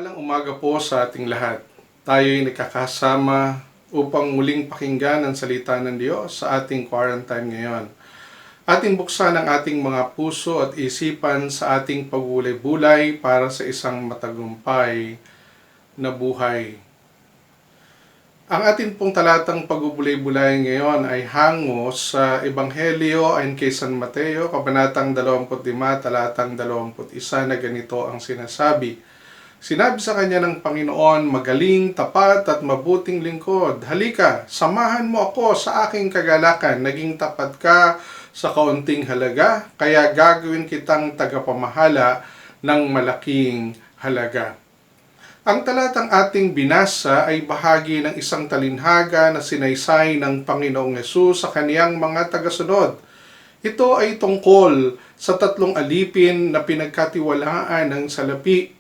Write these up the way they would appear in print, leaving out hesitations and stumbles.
Mapagpalang umaga po sa ating lahat. Tayo'y nakakasama upang muling pakinggan ang salita ng Diyos sa ating quarantine ngayon. Ating buksan ang ating mga puso at isipan sa ating pagbulay-bulay para sa isang matagumpay na buhay. Ang ating pong talatang pagbulay-bulay ngayon ay hango sa Ebanghelyo ayon kay San Mateo, Kabanatang 25, talatang 21 na ganito ang sinasabi. Sinabi sa kanya ng Panginoon, magaling, tapat at mabuting lingkod. Halika, samahan mo ako sa aking kagalakan. Naging tapat ka sa kaunting halaga, kaya gagawin kitang tagapamahala ng malaking halaga. Ang talatang ating binasa ay bahagi ng isang talinhaga na sinaysay ng Panginoong Hesus sa kaniyang mga tagasunod. Ito ay tungkol sa tatlong alipin na pinagkatiwalaan ng salapi.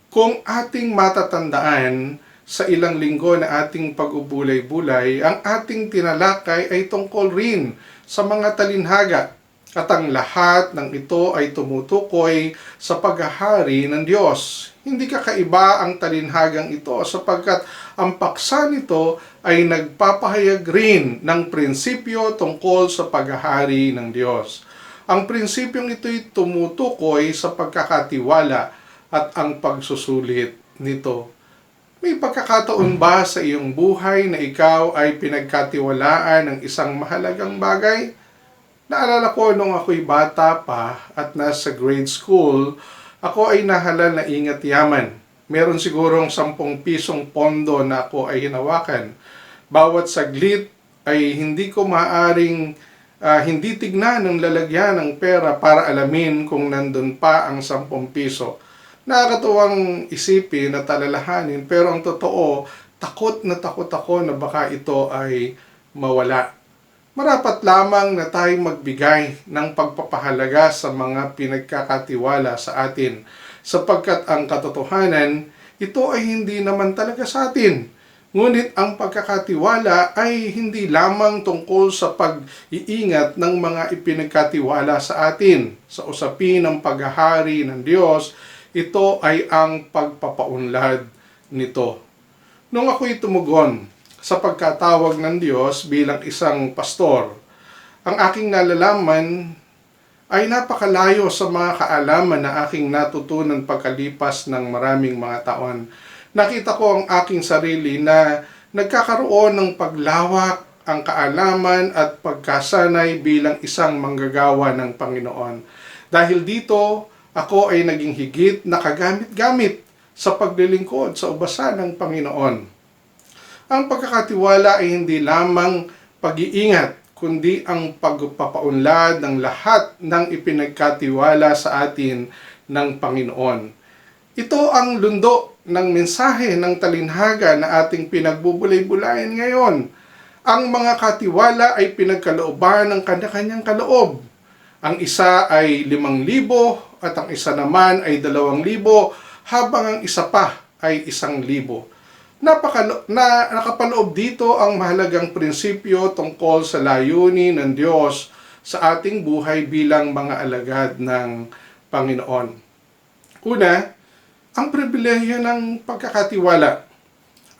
Kung ating matatandaan sa ilang linggo na ating pag-ubulay-bulay, ang ating tinalakay ay tungkol rin sa mga talinhaga at ang lahat ng ito ay tumutukoy sa paghahari ng Diyos. Hindi kakaiba ang talinhagang ito sapagkat ang paksa nito ay nagpapahayag rin ng prinsipyo tungkol sa paghahari ng Diyos. Ang prinsipyong ito'y tumutukoy sa pagkakatiwala at ang pagsusulit nito. May pagkakataon ba sa iyong buhay na ikaw ay pinagkatiwalaan ng isang mahalagang bagay? Naalala ko nung ako'y bata pa at nasa grade school, ako ay nahalal na ingat yaman. Meron sigurong 10 pisong pondo na ako ay hinawakan. Bawat saglit ay hindi ko maaring hindi tignan ng lalagyan ng pera para alamin kung nandun pa ang 10 piso. Nakakatuwang isipin at alalahanin, pero ang totoo, takot ako na baka ito ay mawala. Marapat lamang na tayong magbigay ng pagpapahalaga sa mga pinagkakatiwala sa atin, sapagkat ang katotohanan, ito ay hindi naman talaga sa atin. Ngunit ang pagkakatiwala ay hindi lamang tungkol sa pag-iingat ng mga ipinagkatiwala sa atin. Sa usapin ng paghahari ng Diyos, ito ay ang pagpapaunlad nito. Nung ako'y tumugon sa pagkatawag ng Diyos bilang isang pastor, ang aking nalalaman ay napakalayo sa mga kaalaman na aking natutunan pagkalipas ng maraming mga taon. Nakita ko ang aking sarili na nagkakaroon ng paglawak ang kaalaman at pagkasanay bilang isang manggagawa ng Panginoon. Dahil dito, ako ay naging higit na kagamit-gamit sa paglilingkod sa ubasan ng Panginoon. Ang pagkakatiwala ay hindi lamang pag-iingat, kundi ang pagpapaunlad ng lahat ng ipinagkatiwala sa atin ng Panginoon. Ito ang lundo ng mensahe ng talinhaga na ating pinagbubulay-bulayan ngayon. Ang mga katiwala ay pinagkalooban ng kanya-kanyang kaloob. Ang isa ay 5,000 at ang isa naman ay 2,000, habang ang isa pa ay 1,000. Nakapaloob dito ang mahalagang prinsipyo tungkol sa layunin ng Diyos sa ating buhay bilang mga alagad ng Panginoon. Una, ang pribilehyo ng pagkakatiwala.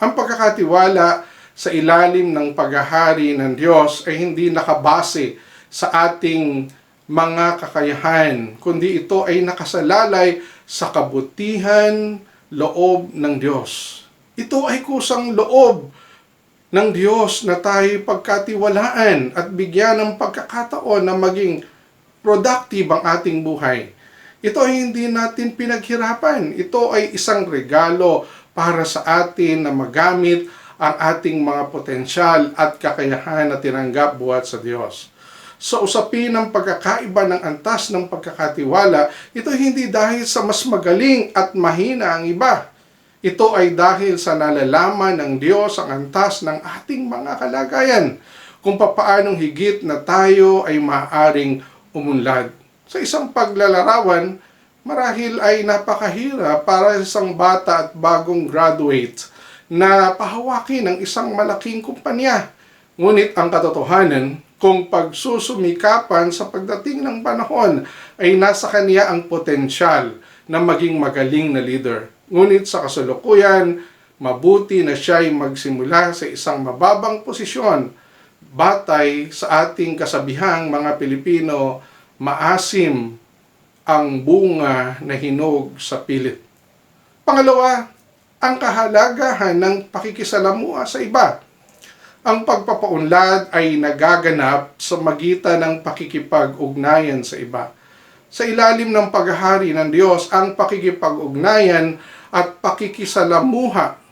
Ang pagkakatiwala sa ilalim ng paghahari ng Diyos ay hindi nakabase sa ating mga kakayahan, kundi ito ay nakasalalay sa kabutihan, loob ng Diyos. Ito ay kusang loob ng Diyos na tayo pagkatiwalaan at bigyan ng pagkakataon na maging productive ang ating buhay. Ito ay hindi natin pinaghirapan. Ito ay isang regalo para sa atin na magamit ang ating mga potensyal at kakayahan na tinanggap buhat sa Diyos. Sa usapin ng pagkakaiba ng antas ng pagkakatiwala, ito hindi dahil sa mas magaling at mahina ang iba. Ito ay dahil sa nalalaman ng Diyos ang antas ng ating mga kalagayan, kung papaanong higit na tayo ay maaaring umunlad. Sa isang paglalarawan, marahil ay napakahirap para sa isang bata at bagong graduate na pahawakin ng isang malaking kumpanya. Ngunit ang katotohanan, kung pagsusumikapan sa pagdating ng panahon ay nasa kaniya ang potensyal na maging magaling na leader. Ngunit sa kasalukuyan, mabuti na siya'y magsimula sa isang mababang posisyon batay sa ating kasabihang mga Pilipino, maasim ang bunga na hinog sa pilit. Pangalawa, ang kahalagahan ng pakikisalamuha sa iba. Ang pagpapaunlad ay nagaganap sa magitan ng pakikipag-ugnayan sa iba. Sa ilalim ng paghahari ng Diyos, ang pakikipag-ugnayan at pakikisalamuha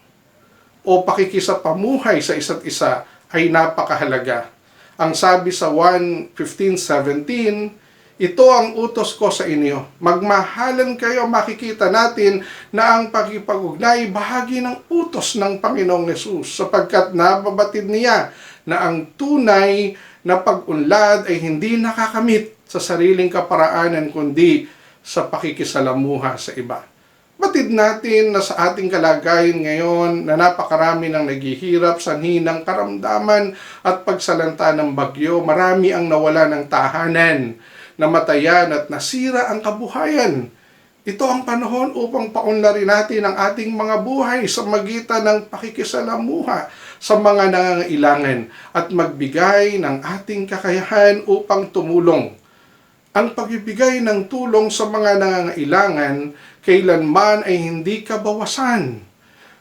o pakikisapamuhay sa isa't isa ay napakahalaga. Ang sabi sa 1:15-17, ito ang utos ko sa inyo. Magmahalan kayo. Makikita natin na ang pakipag-ugnay bahagi ng utos ng Panginoong Hesus, sapagkat nababatid niya na ang tunay na pag-unlad ay hindi nakakamit sa sariling kaparaanan kundi sa pakikisalamuha sa iba. Batid natin na sa ating kalagayan ngayon na napakarami ng naghihirap sa hinang karamdaman at pagsalanta ng bagyo, marami ang nawala ng tahanan, namatayan at nasira ang kabuhayan. Ito ang panahon upang paunlarin natin ang ating mga buhay sa magitan ng pakikisalamuha sa mga nangangailangan at magbigay ng ating kakayahan upang tumulong. Ang pagbibigay ng tulong sa mga nangangailangan kailanman ay hindi kabawasan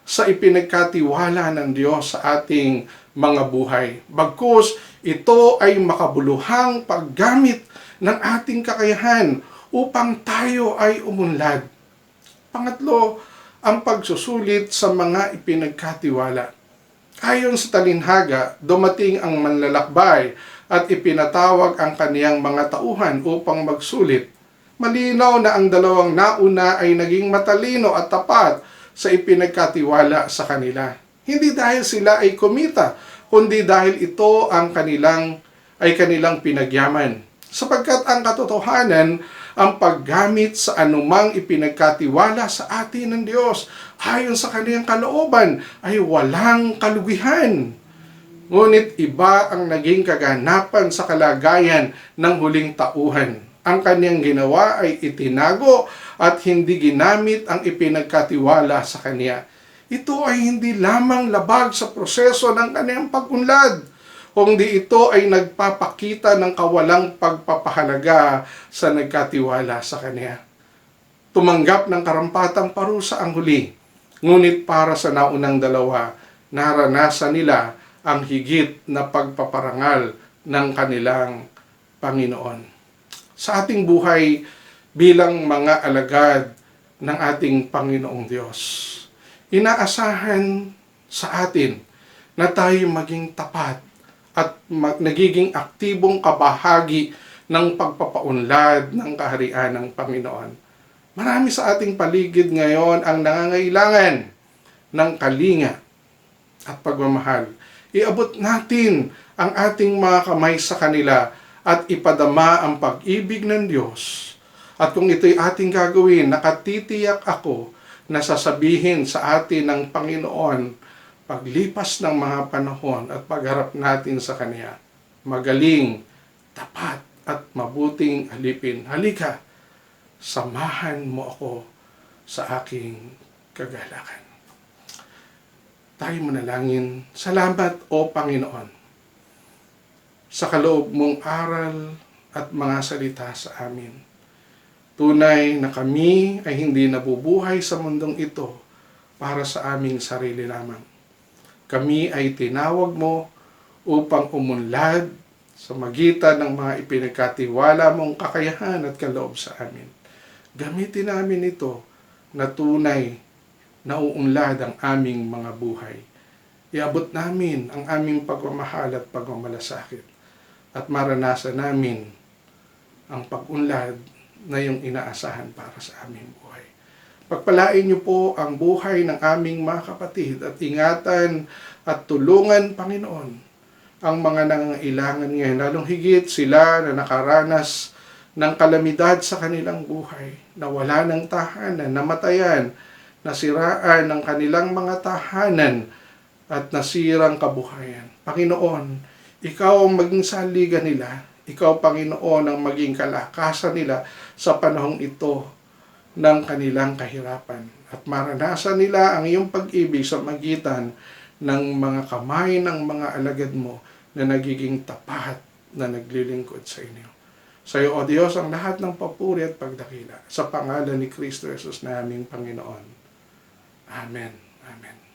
sa ipinagkatiwala ng Diyos sa ating mga buhay. Bagkus, ito ay makabuluhang paggamit ng ating kakayahan upang tayo ay umunlad. Pangatlo, ang pagsusulit sa mga ipinagkatiwala. Ayon sa talinhaga, dumating ang manlalakbay at ipinatawag ang kaniyang mga tauhan upang magsulit. Malinaw na ang dalawang nauna ay naging matalino at tapat sa ipinagkatiwala sa kanila. Hindi dahil sila ay kumita, kundi dahil ito ang kanilang pinagyaman. Sapagkat ang katotohanan, ang paggamit sa anumang ipinagkatiwala sa atin ng Diyos ayon sa kaniyang kalooban ay walang kalugihan. Ngunit iba ang naging kaganapan sa kalagayan ng huling tauhan. Ang kaniyang ginawa ay itinago at hindi ginamit ang ipinagkatiwala sa kaniya. Ito ay hindi lamang labag sa proseso ng kaniyang pag-unlad, kundi ito ay nagpapakita ng kawalang pagpapahalaga sa nagkatiwala sa kaniya. Tumanggap ng karampatang parusa ang huli, ngunit para sa naunang dalawa, naranasan nila ang higit na pagpaparangal ng kanilang Panginoon. Sa ating buhay bilang mga alagad ng ating Panginoong Diyos, inaasahan sa atin na tayo maging tapat at nagiging aktibong kabahagi ng pagpapaunlad ng kaharian ng Panginoon. Marami sa ating paligid ngayon ang nangangailangan ng kalinga at pagmamahal. Iabot natin ang ating mga kamay sa kanila at ipadama ang pag-ibig ng Diyos. At kung ito'y ating gagawin, nakatitiyak ako na sasabihin sa atin ng Panginoon, paglipas ng mga panahon at pagharap natin sa Kanya, magaling, tapat at mabuting alipin. Halika, samahan mo ako sa aking kagalakan. Tayo manalangin. Salamat, O Panginoon, sa kaloob mong aral at mga salita sa amin. Tunay na kami ay hindi nabubuhay sa mundong ito para sa aming sarili lamang. Kami ay tinawag mo upang umunlad sa magitan ng mga ipinagkatiwala mong kakayahan at kaloob sa amin. Gamitin namin ito na tunay na uunlad ang aming mga buhay. Iabot namin ang aming pagmamahal at pagmamalasakit at maranasan namin ang pag-unlad na yung inaasahan para sa aming buhay. Pagpalain niyo po ang buhay ng aming mga kapatid at ingatan at tulungan, Panginoon, ang mga nangangailangan ngayon. Lalong higit sila na nakaranas ng kalamidad sa kanilang buhay, na wala ng tahanan, namatayan, nasiraan ng kanilang mga tahanan at nasirang kabuhayan. Panginoon, Ikaw ang maging saligan nila. Ikaw, Panginoon, ang maging kalakasan nila sa panahong ito ng kanilang kahirapan. at maranasan nila ang iyong pag-ibig sa magitan ng mga kamay ng mga alagad mo na nagiging tapat na naglilingkod sa inyo. Sa iyo, O Diyos, ang lahat ng papuri at pagdakila. Sa pangalan ni Kristo Jesus na aming Panginoon. Amen. Amen.